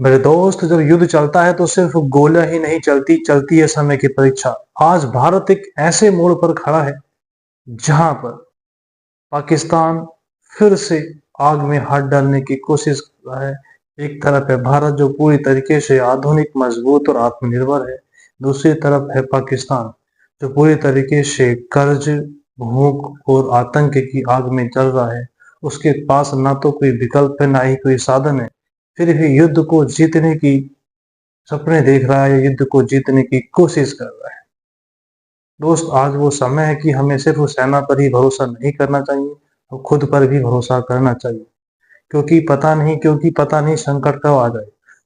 मेरे दोस्त, जब युद्ध चलता है तो सिर्फ गोलियां ही नहीं चलती, चलती है समय की परीक्षा। आज भारत एक ऐसे मोड़ पर खड़ा है जहां पर पाकिस्तान फिर से आग में हाथ डालने की कोशिश कर रहा है। एक तरफ है भारत जो पूरी तरीके से आधुनिक, मजबूत और आत्मनिर्भर है। दूसरी तरफ है पाकिस्तान जो पूरी तरीके से कर्ज, भूख और आतंक की आग में जल रहा है। उसके पास ना तो कोई विकल्प है, ना ही कोई साधन है। फिर भी युद्ध को जीतने की सपने देख रहा है, युद्ध को जीतने की कोशिश कर रहा है। दोस्त, आज वो समय है कि हमें सिर्फ सेना पर ही भरोसा नहीं करना चाहिए और खुद पर भी भरोसा करना चाहिए। क्योंकि पता नहीं संकट कब आ जाए।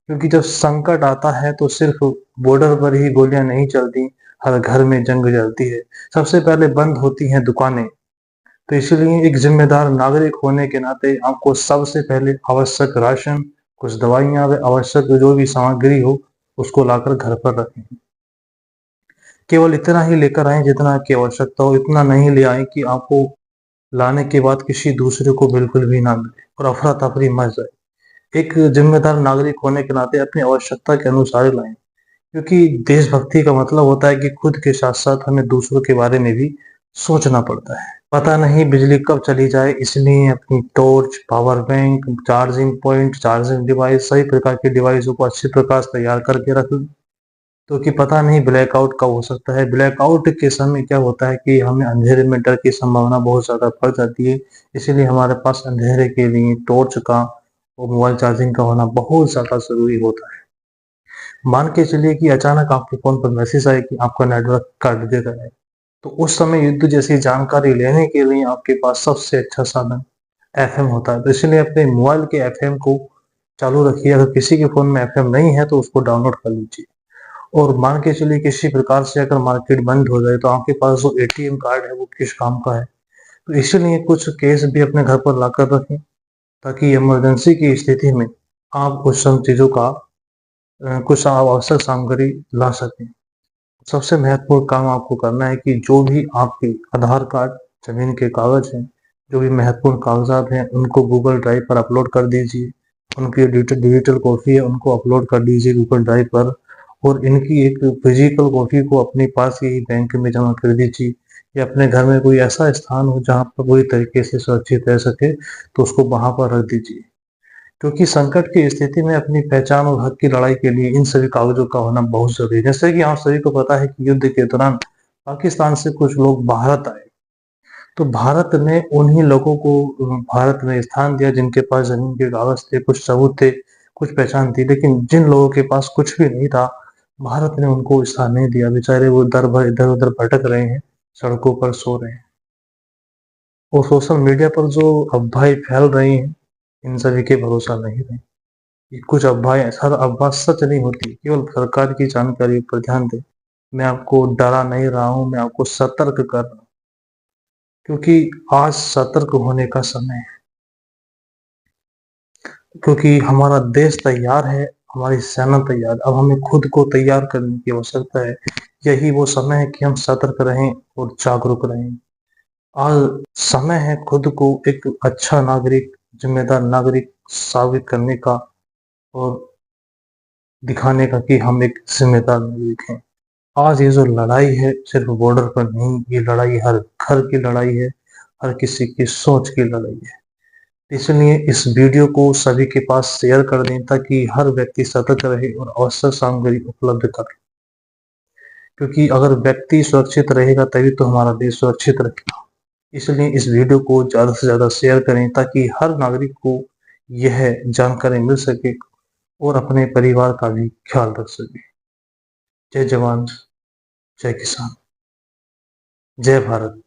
क्योंकि जब संकट आता है तो सिर्फ बॉर्डर पर ही गोलियां नहीं चलती, हर घर में जंग जलती है। सबसे पहले बंद होती हैं दुकानें। तो इसलिए एक जिम्मेदार नागरिक होने के नाते आपको सबसे पहले आवश्यक राशन, कुछ दवाइयां व आवश्यक जो भी सामग्री हो उसको लाकर घर पर रखें। केवल इतना ही लेकर आएं जितना आपकी आवश्यकता हो। इतना नहीं ले आएं कि आपको लाने के बाद किसी दूसरे को बिल्कुल भी ना मिले और अफरा तफरी मच जाए। एक जिम्मेदार नागरिक होने के नाते अपनी आवश्यकता के अनुसार ही लाएं। क्योंकि देशभक्ति का मतलब होता है कि खुद के साथ साथ हमें दूसरों के बारे में भी सोचना पड़ता है। पता नहीं बिजली कब चली जाए, इसलिए अपनी torch, power bank, charging point, charging device, सभी प्रकार के डिवाइसों को अच्छी प्रकार से तैयार करके रख लें। तो कि पता नहीं ब्लैकआउट कब हो सकता है। ब्लैकआउट के समय क्या होता है कि हमें अंधेरे में डर की संभावना बहुत ज्यादा बढ़ जाती है। इसीलिए हमारे पास अंधेरे के लिए टॉर्च का और मोबाइल चार्जिंग का होना बहुत ज्यादा जरूरी होता है। मान के चलिए कि अचानक आपके फोन पर मैसेज आए कि आपका नेटवर्क काट दिया गया है। तो उस समय युद्ध जैसी जानकारी लेने के लिए आपके पास सबसे अच्छा साधन एफएम होता है। तो इसलिए अपने मोबाइल के एफएम को चालू रखिए। अगर किसी के फोन में एफएम नहीं है तो उसको डाउनलोड कर लीजिए। और मान के चलिए किसी प्रकार से अगर मार्केट बंद हो जाए तो आपके पास जो एटीएम कार्ड है वो किस काम का है। तो इसीलिए कुछ केस भी अपने घर पर लाकर रखें ताकि इमरजेंसी की स्थिति में आप कुछ सब चीजों का कुछ आवश्यक सामग्री ला सकें। सबसे महत्वपूर्ण काम आपको करना है कि जो भी आपके आधार कार्ड, जमीन के कागज हैं, जो भी महत्वपूर्ण कागजात हैं उनको गूगल ड्राइव पर अपलोड कर दीजिए। उनकी डिजिटल कॉपी है उनको अपलोड कर दीजिए गूगल ड्राइव पर। और इनकी एक फिजिकल कॉपी को अपने पास ही बैंक में जमा कर दीजिए। या अपने घर में कोई ऐसा स्थान हो जहाँ पर पूरी तरीके से सुरक्षित रह सके तो उसको वहां पर रख दीजिए। क्योंकि संकट की स्थिति में अपनी पहचान और हक की लड़ाई के लिए इन सभी कागजों का होना बहुत जरूरी है। जैसे कि आप सभी को पता है कि युद्ध के दौरान पाकिस्तान से कुछ लोग भारत आए। तो भारत ने उन्हीं लोगों को भारत में स्थान दिया जिनके पास जमीन के कागज थे, कुछ सबूत थे, कुछ पहचान थी। लेकिन जिन लोगों के पास कुछ भी नहीं था, भारत ने उनको स्थान नहीं दिया। बेचारे वो दर भर इधर उधर भटक रहे हैं, सड़कों पर सो रहे हैं। और सोशल मीडिया पर जो अफवाहें फैल रही हैं, इन सभी के भरोसा नहीं रहे। ये कुछ अफवाहें, हर अफवाह सच नहीं होती। केवल सरकार की जानकारी पर ध्यान दें। मैं आपको डरा नहीं रहा हूं, मैं आपको सतर्क कर रहा हूं। क्योंकि आज सतर्क होने का समय है। क्योंकि हमारा देश तैयार है, हमारी सेना तैयार। अब हमें खुद को तैयार करने की आवश्यकता है। यही वो समय है कि हम सतर्क रहें और जागरूक रहें। आज समय है खुद को एक अच्छा नागरिक, जिम्मेदार नागरिक साबित करने का और दिखाने का कि हम एक जिम्मेदार नागरिक हैं। आज ये जो लड़ाई है सिर्फ बॉर्डर पर नहीं, ये लड़ाई हर घर की लड़ाई है, हर किसी की सोच की लड़ाई है। इसलिए इस वीडियो को सभी के पास शेयर कर दें ताकि हर व्यक्ति सतर्क रहे और आवश्यक सामग्री उपलब्ध करे। क्योंकि अगर व्यक्ति सुरक्षित रहेगा तभी तो हमारा देश सुरक्षित रहेगा। इसलिए इस वीडियो को ज़्यादा से ज़्यादा शेयर करें ताकि हर नागरिक को यह जानकारी मिल सके और अपने परिवार का भी ख्याल रख सके। जय जवान, जय किसान, जय भारत।